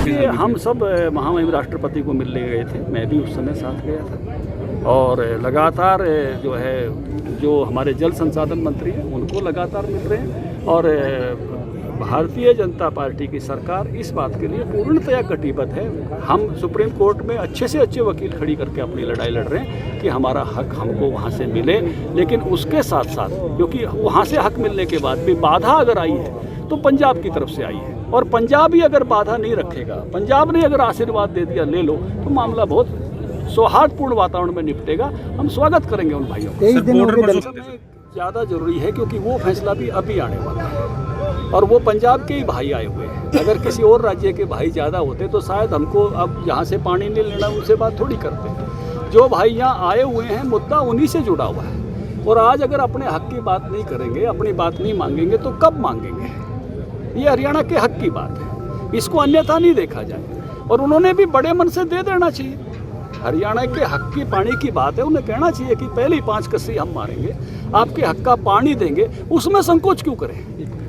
देखिए, हम सब महामहिम राष्ट्रपति को मिलने गए थे, मैं भी उस समय साथ गया था। और लगातार जो है जो हमारे जल संसाधन मंत्री हैं उनको लगातार मिल रहे हैं। और भारतीय जनता पार्टी की सरकार इस बात के लिए पूर्णतया कटिबद्ध है। हम सुप्रीम कोर्ट में अच्छे से अच्छे वकील खड़ी करके अपनी लड़ाई लड़ रहे हैं कि हमारा हक हमको वहाँ से मिले। लेकिन उसके साथ साथ क्योंकि वहाँ से हक मिलने के बाद भी बाधा अगर आई है तो पंजाब की तरफ से आई है, और पंजाब ही अगर बाधा नहीं रखेगा, पंजाब ने अगर आशीर्वाद दे दिया ले लो, तो मामला बहुत सौहार्दपूर्ण वातावरण में निपटेगा। हम स्वागत करेंगे उन भाइयों का। ज़्यादा जरूरी है क्योंकि वो फैसला भी अभी आने वाला है और वो पंजाब के ही भाई आए हुए हैं। अगर किसी और राज्य के भाई ज़्यादा होते तो शायद हमको अब यहाँ से पानी नहीं लेना, उनसे बात थोड़ी करते। जो भाई यहाँ आए हुए हैं, मुद्दा उन्हीं से जुड़ा हुआ है। और आज अगर अपने हक की बात नहीं करेंगे, अपनी बात नहीं मांगेंगे तो कब मांगेंगे? ये हरियाणा के हक की बात है, इसको अन्यथा नहीं देखा जाए। और उन्होंने भी बड़े मन से दे देना चाहिए। हरियाणा के हक की पानी की बात है, उन्हें कहना चाहिए कि पहले ही 5 कस्सी हम मारेंगे, आपके हक का पानी देंगे। उसमें संकोच क्यों करें?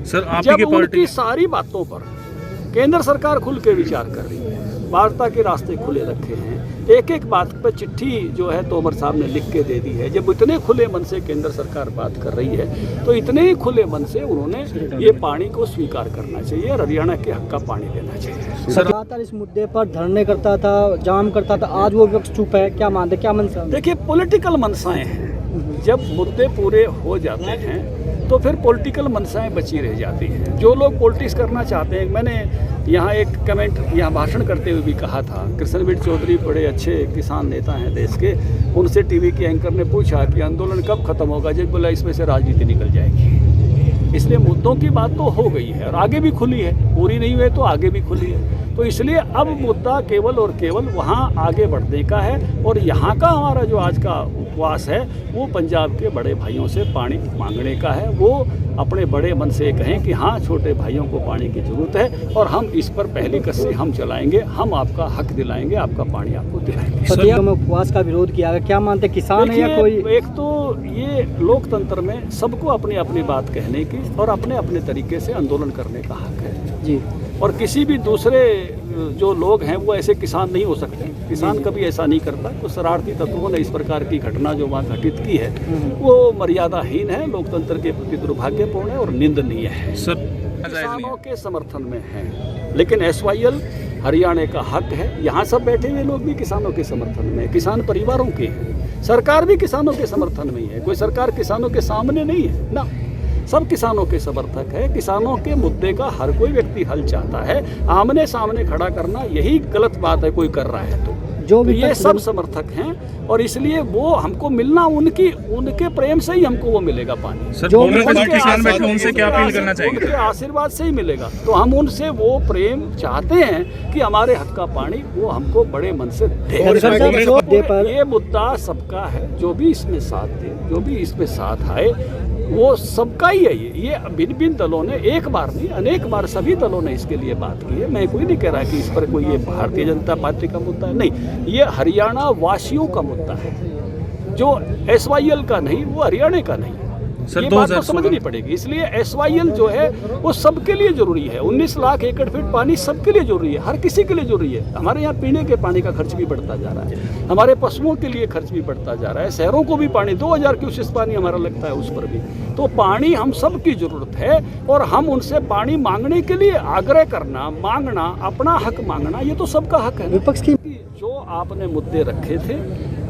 सर, जब उनकी सारी बातों पर केंद्र सरकार खुल के विचार कर रही है, वार्ता के रास्ते खुले रखे हैं, एक एक बात पर चिट्ठी जो है तोमर साहब ने लिख के दे दी है। जब इतने खुले मन से केंद्र सरकार बात कर रही है तो इतने ही खुले मन से उन्होंने ये पानी को स्वीकार करना चाहिए और हरियाणा के हक का पानी देना चाहिए। लगातार इस मुद्दे पर धरने करता था, जाम करता था, आज वो वक्त चुप है, क्या मानते, क्या मनसा? देखिए, पॉलिटिकल मनसाएं हैं। जब मुद्दे पूरे हो जाते हैं तो फिर पॉलिटिकल मनसाएं बची रह जाती हैं। जो लोग पॉलिटिक्स करना चाहते हैं, मैंने यहाँ एक कमेंट यहाँ भाषण करते हुए भी कहा था, कृष्णवीर चौधरी बड़े अच्छे किसान नेता हैं देश के, उनसे टीवी के एंकर ने पूछा कि आंदोलन कब खत्म होगा, जब बोला इसमें से राजनीति निकल जाएगी। इसलिए मुद्दों की बात तो हो गई है और आगे भी खुली है, पूरी नहीं हुई तो आगे भी खुली है। तो इसलिए अब मुद्दा केवल और केवल वहाँ आगे बढ़ने का है। और यहाँ का हमारा जो आज का उपवास है वो पंजाब के बड़े भाइयों से पानी मांगने का है। वो अपने बड़े मन से कहें कि हाँ, छोटे भाइयों को पानी की ज़रूरत है और हम इस पर पहली कस्सी हम चलाएंगे, हम आपका हक दिलाएंगे, आपका पानी आपको दिलाएंगे। उपवास का विरोध किया, क्या मानते, किसान है या कोई? एक तो ये लोकतंत्र में सबको अपनी अपनी बात कहने की और अपने अपने तरीके से आंदोलन करने का हक है जी। और किसी भी दूसरे जो लोग हैं वो ऐसे किसान नहीं हो सकते। किसान कभी ऐसा नहीं करता। कुछ शरारती तत्वों ने इस प्रकार की घटना जो वहाँ घटित की है वो मर्यादाहीन है, लोकतंत्र के प्रति दुर्भाग्यपूर्ण है और निंदनीय है। किसानों के समर्थन में है, लेकिन SYL हरियाणा का हक है। यहाँ सब बैठे हुए लोग भी किसानों के समर्थन में, किसान परिवारों के हैं। सरकार भी किसानों के समर्थन में ही है, कोई सरकार किसानों के सामने नहीं है ना, सब किसानों के समर्थक है। किसानों के मुद्दे का हर कोई व्यक्ति हल चाहता है। आमने सामने खड़ा करना यही गलत बात है कोई कर रहा है तो जो भी ये सब समर्थक हैं और इसलिए वो हमको मिलना उनके प्रेम से ही हमको वो मिलेगा पानी। सर, जो किसान बैठे उनसे क्या अपील करना चाहिए? उनके आशीर्वाद से ही मिलेगा। तो हम उनसे वो प्रेम चाहते हैं कि हमारे हक का पानी वो हमको बड़े मन से दे। ये मुद्दा सबका है, जो भी इसमें साथ दे, जो भी इसमें साथ आए, वो सबका ही है। ये भिन्न भिन्न दलों ने एक बार नहीं अनेक बार सभी दलों ने इसके लिए बात की है। मैं कोई नहीं कह रहा कि इस पर कोई ये भारतीय जनता पार्टी का मुद्दा है, नहीं, ये हरियाणा वासियों का मुद्दा है। जो SYL का नहीं, वो हरियाणा का नहीं। ये बात तो समझनी पड़ेगी। इसलिए SYL जो है वो सबके लिए जरूरी है। 19 लाख एकड़ फीट पानी सबके लिए जरूरी है, हर किसी के लिए जरूरी है। हमारे यहाँ पीने के पानी का खर्च भी बढ़ता जा रहा है, हमारे पशुओं के लिए खर्च भी बढ़ता जा रहा है, शहरों को भी पानी 2000 क्यूसेक पानी हमारा लगता है उस पर भी। तो पानी हम सब की जरूरत है और हम उनसे पानी मांगने के लिए आग्रह करना, मांगना, अपना हक मांगना, ये तो सबका हक है। विपक्ष की जो आपने मुद्दे रखे थे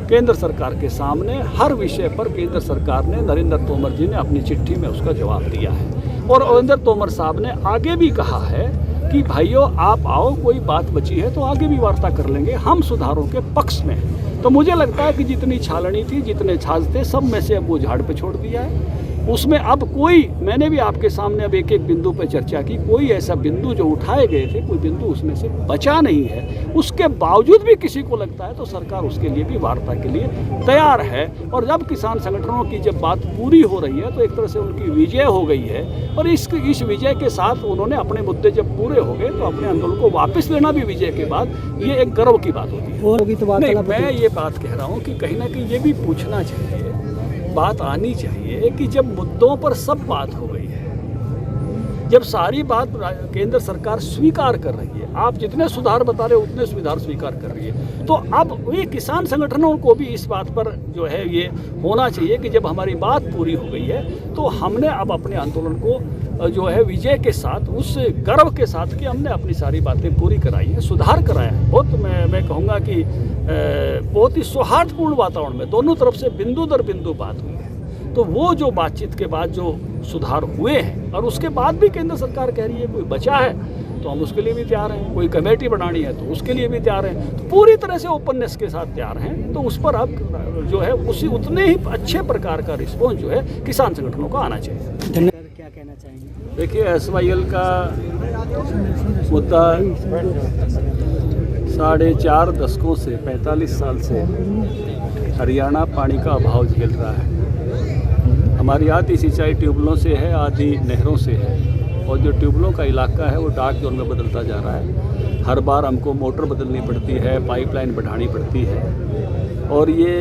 केंद्र सरकार के सामने, हर विषय पर केंद्र सरकार ने, नरेंद्र तोमर जी ने अपनी चिट्ठी में उसका जवाब दिया है। और नरेंद्र तोमर साहब ने आगे भी कहा है कि भाइयों आप आओ, कोई बात बची है तो आगे भी वार्ता कर लेंगे, हम सुधारों के पक्ष में हैं। तो मुझे लगता है कि जितनी छालनी थी, जितने छाछ थे, सब में से अब वो झाड़ पे छोड़ दिया है। उसमें अब कोई, मैंने भी आपके सामने अब एक एक बिंदु पर चर्चा की, कोई ऐसा बिंदु जो उठाए गए थे, कोई बिंदु उसमें से बचा नहीं है। उसके बावजूद भी किसी को लगता है तो सरकार उसके लिए भी वार्ता के लिए तैयार है। और जब किसान संगठनों की जब बात पूरी हो रही है तो एक तरह से उनकी विजय हो गई है। और इस विजय के साथ उन्होंने अपने मुद्दे जब पूरे हो गए तो अपने आंदोलन को वापस लेना भी विजय के बाद ये एक गर्व की बात होती है। नहीं, मैं ये बात कह रहा हूँ कि कहीं ना कहीं ये भी पूछना चाहिए, बात आनी चाहिए कि जब मुद्दों पर सब बात हो गई है, जब सारी बात केंद्र सरकार स्वीकार कर रही है, आप जितने सुधार बता रहे हो उतने सुधार स्वीकार कर रही है, तो अब ये किसान संगठनों को भी इस बात पर जो है ये होना चाहिए कि जब हमारी बात पूरी हो गई है तो हमने अब अपने आंदोलन को जो है विजय के साथ, उस गर्व के साथ कि हमने अपनी सारी बातें पूरी कराई है, सुधार कराया है। बहुत मैं कहूँगा कि बहुत ही सौहार्दपूर्ण वातावरण में दोनों तरफ से बिंदु दर बिंदु बात हुई है। तो वो जो बातचीत के बाद जो सुधार हुए हैं और उसके बाद भी केंद्र सरकार कह रही है कोई बचा है तो हम उसके लिए भी तैयार हैं, कोई कमेटी बनानी है तो उसके लिए भी तैयार हैं, तो पूरी तरह से ओपननेस के साथ तैयार हैं। तो उस पर अब जो है उसी उतने ही अच्छे प्रकार का रिस्पॉन्स जो है किसान संगठनों को आना चाहिए। धन्यवाद। क्या कहना चाहेंगे? देखिए, SYL का मुद्दा 4.5 दशकों से 45 साल से हरियाणा पानी का अभाव झेल रहा है। हमारी आधी सिंचाई ट्यूबवेलों से है, आधी नहरों से है, और जो ट्यूबवेलों का इलाका है वो डार्क जोन में बदलता जा रहा है। हर बार हमको मोटर बदलनी पड़ती है, पाइपलाइन बढ़ानी पड़ती है, और ये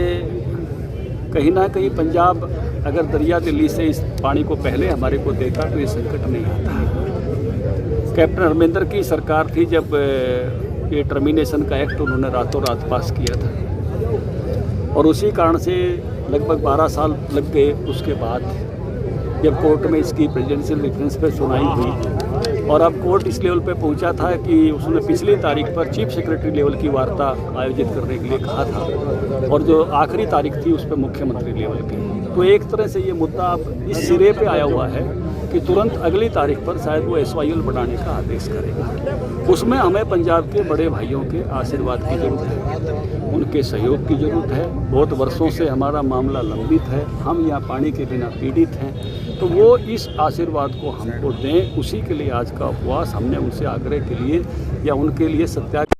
कहीं ना कहीं पंजाब अगर दरिया दिल्ली से इस पानी को पहले हमारे को देता तो ये संकट नहीं आता। कैप्टन अमरिंदर की सरकार थी जब ये टर्मिनेशन का एक्ट उन्होंने रातों रात पास किया था, और उसी कारण से लगभग 12 साल लग गए। उसके बाद जब कोर्ट में इसकी प्रेसिडेंशियल रेफरेंस पर सुनाई हुई और अब कोर्ट इस लेवल पे पहुंचा था कि उसने पिछली तारीख पर चीफ सेक्रेटरी लेवल की वार्ता आयोजित करने के लिए कहा था, और जो आखिरी तारीख थी उस पर मुख्यमंत्री लेवल की। तो एक तरह से ये मुद्दा अब इस सिरे पे आया हुआ है कि तुरंत अगली तारीख पर शायद वो SYL बढ़ाने का आदेश करेगा। उसमें हमें पंजाब के बड़े भाइयों के आशीर्वाद की ज़रूरत है, उनके सहयोग की ज़रूरत है। बहुत वर्षों से हमारा मामला लंबित है, हम यहाँ पानी के बिना पीड़ित हैं, तो वो इस आशीर्वाद को हमको दें। उसी के लिए आज का उपवास हमने उनसे आग्रह के लिए या उनके लिए सत्याग्रह